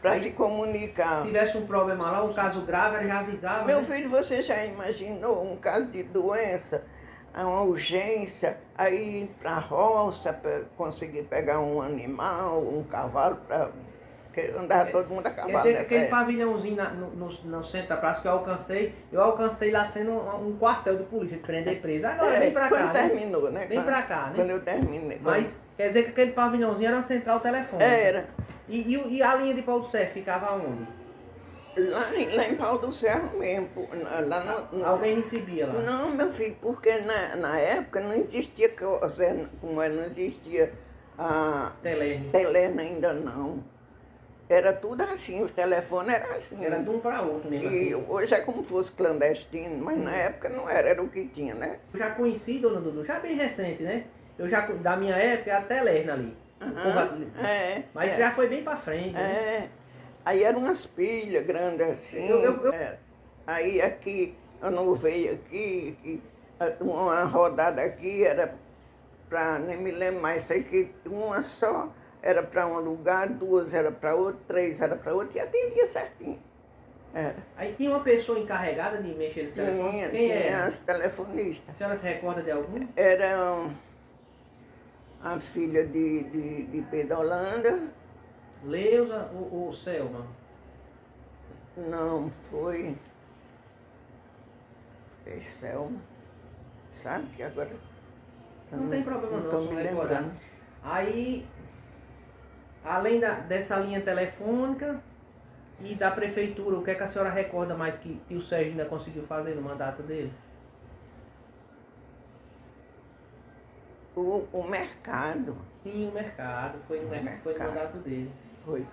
Para se comunicar. Se tivesse um problema lá, um caso grave, ela já avisava. Meu né? filho, você já imaginou um caso de doença, uma urgência, aí para a roça, para conseguir pegar um animal, um cavalo, para andava todo mundo a cavalo. Quer dizer, aquele pavilhãozinho no centro da praça que eu alcancei lá sendo um quartel de polícia, de prender preso. Agora vem pra cá. Quando terminou, né? Vem pra cá, né? Quando eu terminei. Mas quer dizer que aquele pavilhãozinho era uma central telefônica. Era. E a linha de Pau do Céu ficava onde? Lá em Pau do Cerro mesmo. Alguém recebia lá? Não, meu filho, porque na época não existia, não existia a Telerna ainda não. Era tudo assim, os telefones eram assim. Era de um para outro mesmo. E assim. hoje é como se fosse clandestino, mas na época não era o que tinha, né? Eu já conheci, dona Dudu, já bem recente, né? Da minha época, a Telerna ali. Mas já foi bem para frente. Né? Aí eram umas pilhas grandes assim. Aí aqui, eu não veio aqui, uma rodada aqui era para, nem me lembro mais, sei que uma só era para um lugar, duas era para outro, três era para outro, e atendia certinho. Era. Aí tinha uma pessoa encarregada de mexer no telefone? Quem Tinha era? as telefonistas. A senhora se recorda de algum? Era a filha de Pedro Holanda. Leusa ou Selma? Não, foi Selma. Sabe que agora... Não tem problema não, estou se me não recordar. lembrando. Aí, além dessa linha telefônica e da prefeitura, o que é que a senhora recorda mais que o Sérgio ainda conseguiu fazer no mandato dele? O mercado. Sim, o mercado, foi no mandato dele. Foi.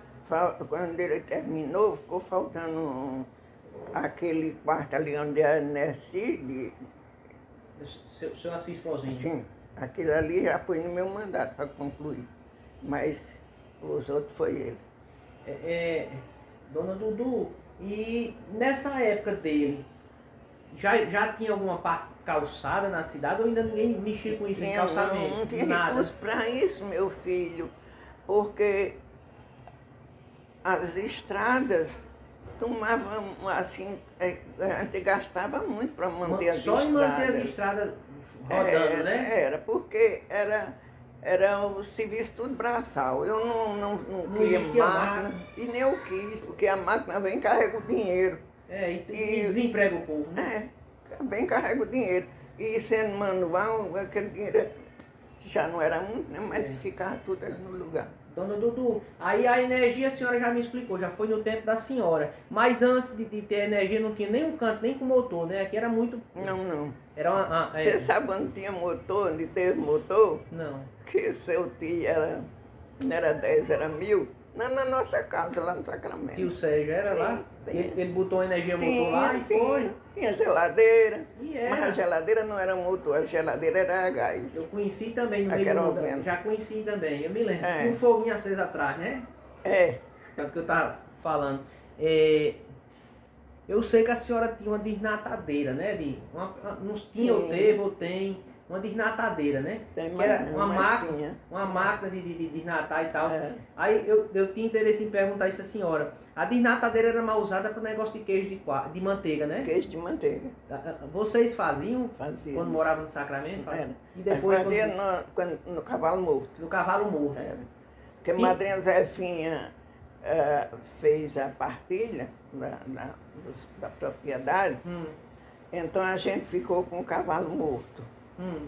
Quando ele terminou, ficou faltando aquele quarto ali onde é a Nessi. Seu Assis Fozinho. Sim, aquilo ali já foi no meu mandato para concluir. Mas os outros foi ele. Dona Dudu, e nessa época dele, já tinha alguma parte calçada na cidade ou ainda ninguém mexia com isso em calçamento? Não tinha Nada. recurso para isso, meu filho, porque as estradas tomavam, assim, a gente gastava muito para manter as estradas. Só em manter as estradas rodando, né? Era, porque era o serviço tudo braçal. Eu não queria máquina e nem eu quis, porque a máquina vem e carrega o dinheiro. E desemprega o povo, né? Vem e carrega o dinheiro. E sendo manual, aquele dinheiro já não era muito, né? Mas ficava tudo ali no lugar. Dona Dudu, aí a energia a senhora já me explicou, já foi no tempo da senhora. Mas antes de ter energia não tinha nem um canto, nem com motor, né? Aqui era muito... Não. Era Você sabe onde tinha motor, onde teve motor? Não. Que seu tio não era 10, era 1000. Na nossa casa, lá no Sacramento. Tio Sérgio era lá? Ele botou energia motor lá e foi? Tinha geladeira, E mas a geladeira não era motor, a geladeira era a gás. Eu conheci também no meio do... Já conheci também, eu me lembro. Tinha um foguinho aceso atrás, né? É o que eu tava falando. Eu sei que a senhora tinha uma desnatadeira, né? Não tinha, ou teve, ou tem... Uma desnatadeira, né? Tem que era tinha. uma máquina de desnatar e tal. Aí eu tinha interesse em perguntar isso à senhora. A desnatadeira era mal usada para o negócio de queijo de manteiga, né? Queijo de manteiga. Vocês faziam? Fazíamos. Quando moravam no Sacramento? Era. E depois fazia no Cavalo Morto. No Cavalo Morto. Era. Porque a madrinha Zefinha fez a partilha da propriedade. Então a gente ficou com o Cavalo Morto.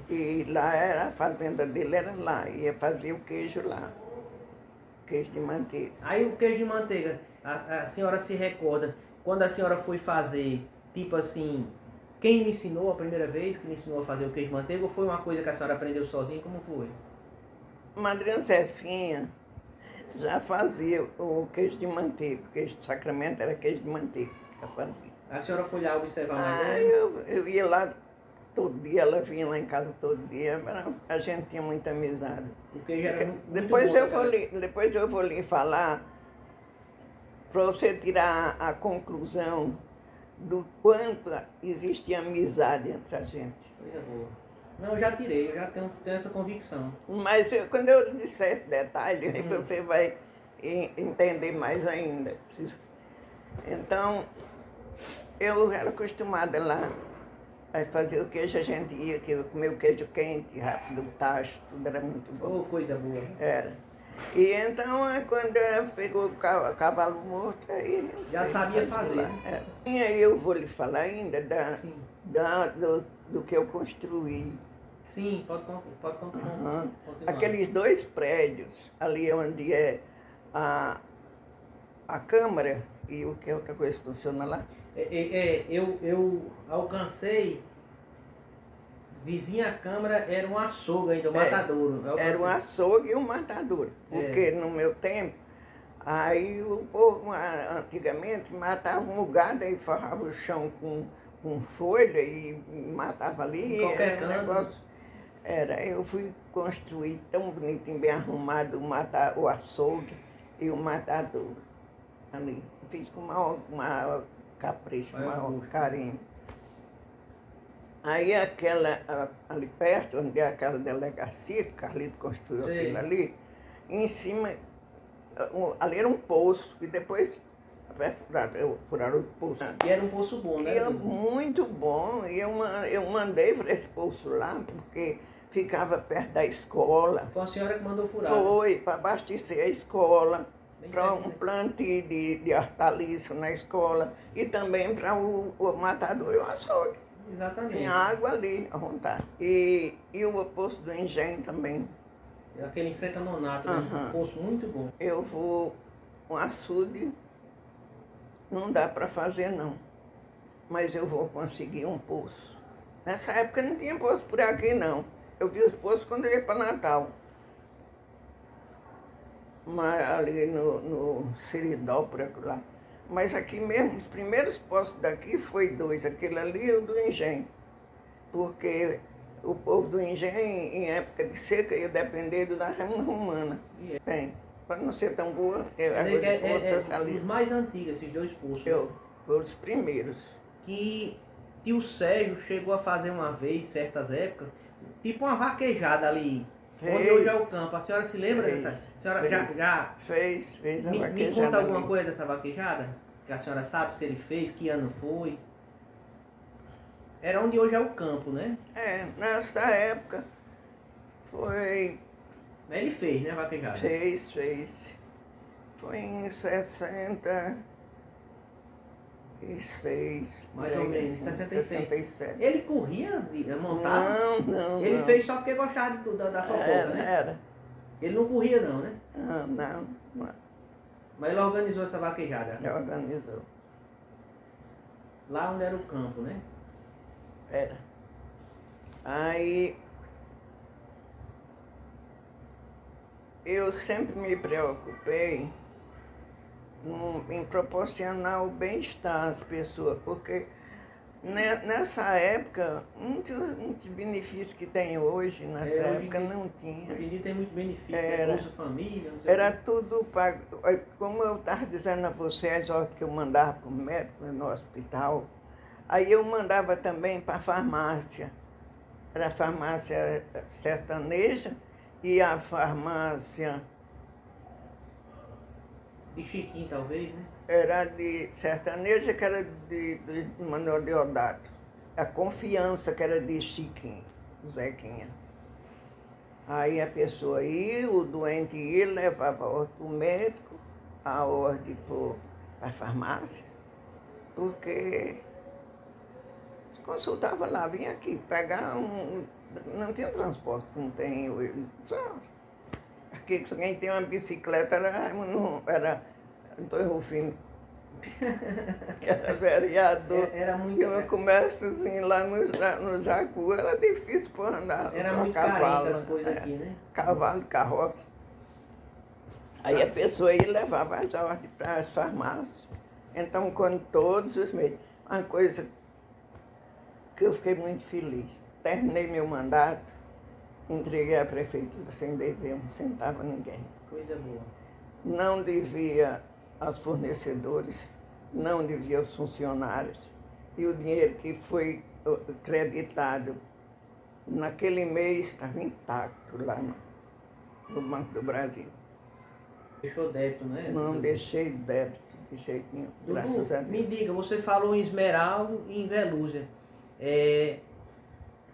E lá a fazenda dele era lá, ia fazer o queijo lá, queijo de manteiga. Aí o queijo de manteiga, a senhora se recorda, quando a senhora foi fazer, tipo assim, quem lhe ensinou a primeira vez, que lhe ensinou a fazer o queijo de manteiga, ou foi uma coisa que a senhora aprendeu sozinha, como foi? Madrinha Zefinha já fazia o queijo de manteiga, o queijo de Sacramento era queijo de manteiga que ela fazia. A senhora foi lá observar mais eu ia lá todo dia, ela vinha lá em casa todo dia, a gente tinha muita amizade. O queijo era muito depois bom, depois eu vou lhe falar para você tirar a conclusão do quanto existia amizade entre a gente. Coisa boa. Não, eu já tirei, eu já tenho essa convicção. Mas quando eu lhe disser esse detalhe, você vai entender mais ainda. Então, eu era acostumada lá a fazer o queijo, a gente ia comer o queijo quente, rápido, tacho, tudo era muito bom. Oh, coisa boa. Era. E então, quando pegou o Cavalo Morto, aí... Já sabia fazer. E aí eu vou lhe falar ainda do que eu construí. Sim, pode continuar. Aqueles 2 prédios, ali onde é a Câmara e o que outra coisa funciona lá. Eu alcancei, vizinha à Câmara era um açougue ainda, um matadouro. Era um açougue e um matadouro, porque no meu tempo, aí o povo antigamente matava o gado e forrava o chão com folha e matava ali. Em qualquer canto. Negócio. Eu fui construir tão bonitinho, bem arrumado, o açougue e o matadouro ali. Fiz com capricho, Maior maior gosto. carinho. Aí ali perto, onde é aquela delegacia, que Carlito construiu Sei. aquilo ali, em cima, ali era um poço, e depois furaram o poço. E era um poço bom, né? Que é muito bom, e eu mandei para esse poço lá, porque ficava perto da escola. Foi a senhora que mandou furar. Foi, para abastecer a escola, Bem para um pertinho. plantio de hortaliça na escola, e também para o matador e o açougue. Exatamente. Tinha água ali, à vontade. E o poço do engenho também. Aquele em frente a Nonato, né? Aham. Um poço muito bom. Eu vou, um açude, não dá para fazer não, mas eu vou conseguir um poço. Nessa época não tinha poço por aqui não. Eu vi os poços quando eu ia para Natal. Mas ali no Seridó, por lá. Mas aqui mesmo, os primeiros poços daqui foi dois, aquele ali e o do engenho. Porque o povo do engenho, em época de seca, ia depender da rama romana. Tem. Para não ser tão boa, a água de poço Os socialista. mais antigos, esses dois poços. Foram os primeiros. Que tio Sérgio chegou a fazer uma vez, certas épocas, tipo uma vaquejada ali. Onde hoje é o campo. A senhora se lembra dessa? A senhora já fez a me vaquejada conta alguma ali. coisa dessa vaquejada? Que a senhora sabe se ele fez, que ano foi? Era onde hoje é o campo, né? Nessa época foi. Ele fez, né, a vaquejada? Fez. Foi em 66. Mais ou menos, assim, 67. Ele corria, montava? Não. Ele fez só porque gostava da fofoca, né? Era. Ele não corria não, né? Não. Mas ele organizou essa vaquejada. Ele organizou. Lá onde era o campo, né? Era. Aí eu sempre me preocupei em proporcionar o bem-estar às pessoas, porque nessa época, muitos benefícios que tem hoje, nessa época não tinha. Hoje em dia tem muito benefício, Era. Bolsa Família, não sei Era o quê. tudo pago. Como eu estava dizendo a vocês, ó, que eu mandava para o médico no hospital, aí eu mandava também para a farmácia. Era a farmácia sertaneja e a farmácia De Chiquinho, talvez, né? era de sertaneja, que era de Manuel Deodato. A Confiança, que era de Chiquinho, Zequinha. Aí a pessoa ia, o doente ia, levava a ordem para o médico, a ordem para a farmácia, porque consultava lá, vinha aqui, pegar não tinha transporte, não tem hoje. Só aqui, se alguém tem uma bicicleta, era Antônio Rufino, que era vereador. Era muito. Tinha um comérciozinho lá no Jacu, era difícil por andar. Era só muito cavalo, carente as coisas aqui, né? Cavalo e carroça. Aí a pessoa ia levava as ordens para as farmácias. Então, quando todos os meses, uma coisa que eu fiquei muito feliz, terminei meu mandato, entreguei à prefeitura sem dever um centavo a ninguém. Coisa boa. Não devia aos fornecedores, não devia aos funcionários. E o dinheiro que foi creditado naquele mês estava intacto lá no Banco do Brasil. Deixou débito, né? Não deixei débito de jeito nenhum, graças a Deus. Me diga, você falou em Esmeraldo e em Velúzia.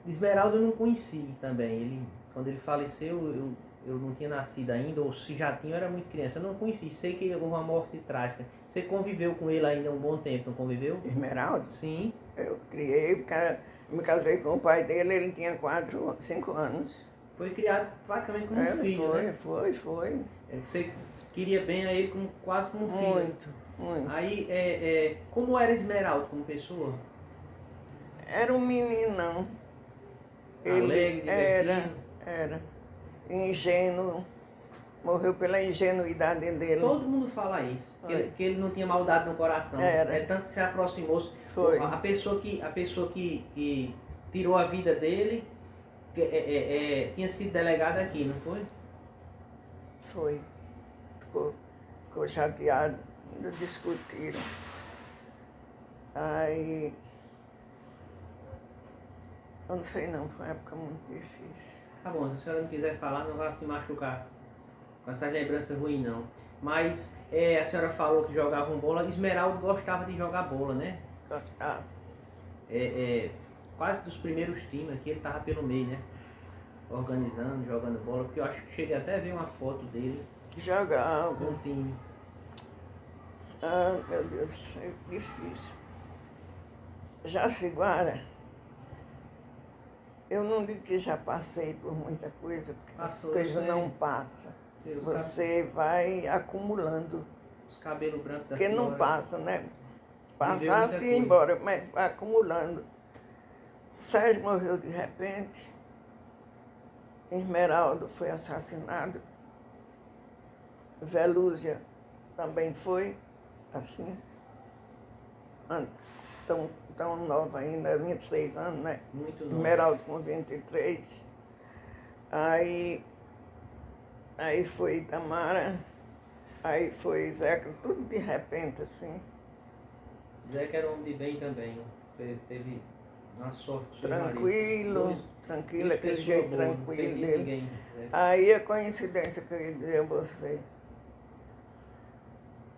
Esmeraldo eu não conheci também. Quando ele faleceu, eu não tinha nascido ainda, ou se já tinha, eu era muito criança. Eu não conheci, sei que houve uma morte trágica. Você conviveu com ele ainda um bom tempo, não conviveu? Esmeraldo? Sim. Eu criei, me casei com o pai dele, ele tinha 5 anos. Foi criado praticamente como um filho, né? Foi. Você queria bem a ele quase como um filho. Muito. Aí, como era Esmeraldo como pessoa? Era um meninão. Alegre, divertido. Era. Ingênuo. Morreu pela ingenuidade dele. Todo mundo fala isso, que ele não tinha maldade no coração. Era. É tanto que se aproximou. Foi. A pessoa que tirou a vida dele tinha sido delegada aqui, não foi? Foi. Ficou chateado, ainda discutiram. Aí, eu não sei não, foi uma época muito difícil. Tá bom, se a senhora não quiser falar, não vai se machucar com essas lembranças ruins, não. Mas a senhora falou que jogavam bola. Esmeraldo gostava de jogar bola, né? Gostava. Quase dos primeiros times aqui, ele tava pelo meio, né? Organizando, jogando bola. Porque eu acho que cheguei até a ver uma foto dele Jogava. no time. Ah, meu Deus, é difícil. Jaciguara, eu não digo que já passei por muita coisa, porque Passou, as coisas né? não passam. Os Você vai acumulando, Os cabelos brancos da porque senhora. não passa, né? Viveu Passasse muita e ia coisa. embora, mas vai acumulando. Sérgio morreu de repente, Esmeraldo foi assassinado, Velúzia também foi, assim, tão nova ainda, 26 anos, né? Muito novo. Esmeraldo com 23. Aí foi Tamara, aí foi Zeca, tudo de repente, assim. Zé que era um homem de bem também. Teve uma sorte. seu Tranquilo, marido. tranquilo, Duas aquele pessoas jeito boas, não tranquilo perdi dele. ninguém, Zé. Aí a coincidência que eu ia dizer a você,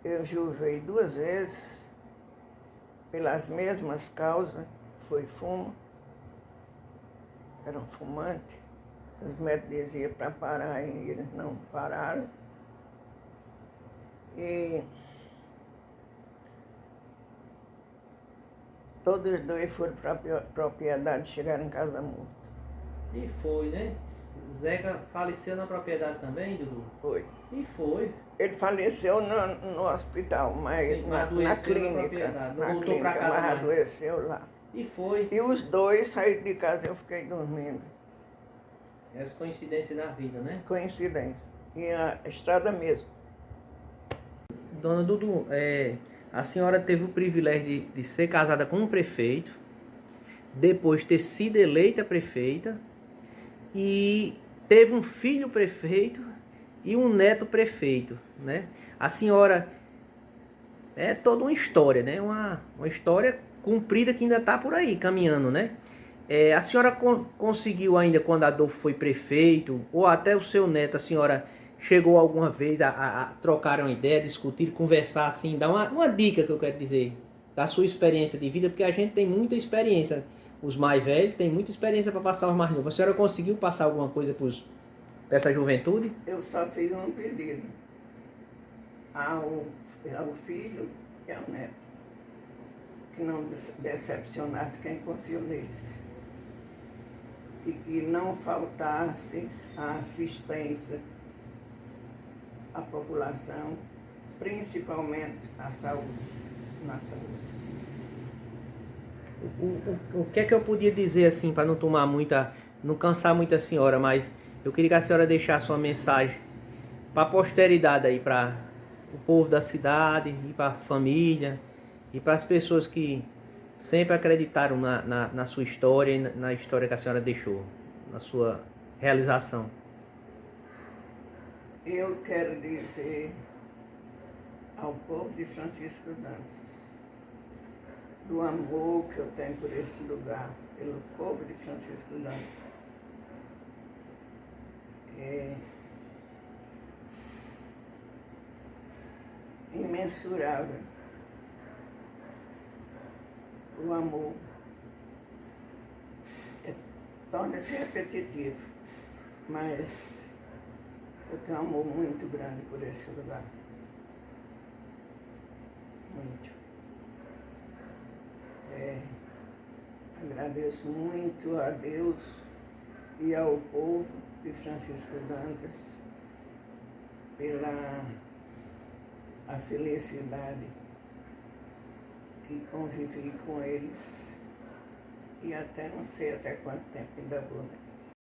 eu jurei 2 vezes, pelas mesmas causas, foi fumo, era um fumante. Os médicos diziam para parar e eles não pararam. E todos os dois foram para a propriedade, chegaram em casa morto. E foi, né? Zeca faleceu na propriedade também, Dudu? Foi. E foi. Ele faleceu no hospital, mas Sim, mas na adoeceu na clínica. propriedade, não Na voltou clínica, pra casa mas mais. adoeceu lá. E foi. E os dois saíram de casa e eu fiquei dormindo. Essa coincidência da vida, né? Coincidência. E a estrada mesmo. Dona Dudu, a senhora teve o privilégio de ser casada com um prefeito, depois ter sido eleita prefeita e teve um filho prefeito e um neto prefeito, né? A senhora é toda uma história, né? Uma história comprida que ainda está por aí, caminhando, né? A senhora conseguiu ainda, quando Adolfo foi prefeito, ou até o seu neto, a senhora chegou alguma vez a trocar uma ideia, discutir, conversar assim, dar uma dica que eu quero dizer, da sua experiência de vida, porque a gente tem muita experiência, os mais velhos têm muita experiência para passar os mais novos. A senhora conseguiu passar alguma coisa para essa juventude? Eu só fiz um pedido ao filho e ao neto, que não decepcionasse quem confiou neles. E que não faltasse a assistência à população, principalmente à saúde, na saúde. O que é que eu podia dizer assim, para não tomar muita, não cansar muito a senhora, mas eu queria que a senhora deixasse uma mensagem para a posteridade aí, para o povo da cidade, e para a família, e para as pessoas que sempre acreditaram na sua história e na história que a senhora deixou, na sua realização. Eu quero dizer ao povo de Francisco Dantas do amor que eu tenho por esse lugar, pelo povo de Francisco Dantas. É imensurável o amor. Torna-se repetitivo, mas eu tenho um amor muito grande por esse lugar. Muito. Agradeço muito a Deus e ao povo de Francisco Dantas pela a felicidade que convivi com eles e até não sei até quanto tempo ainda vou, né?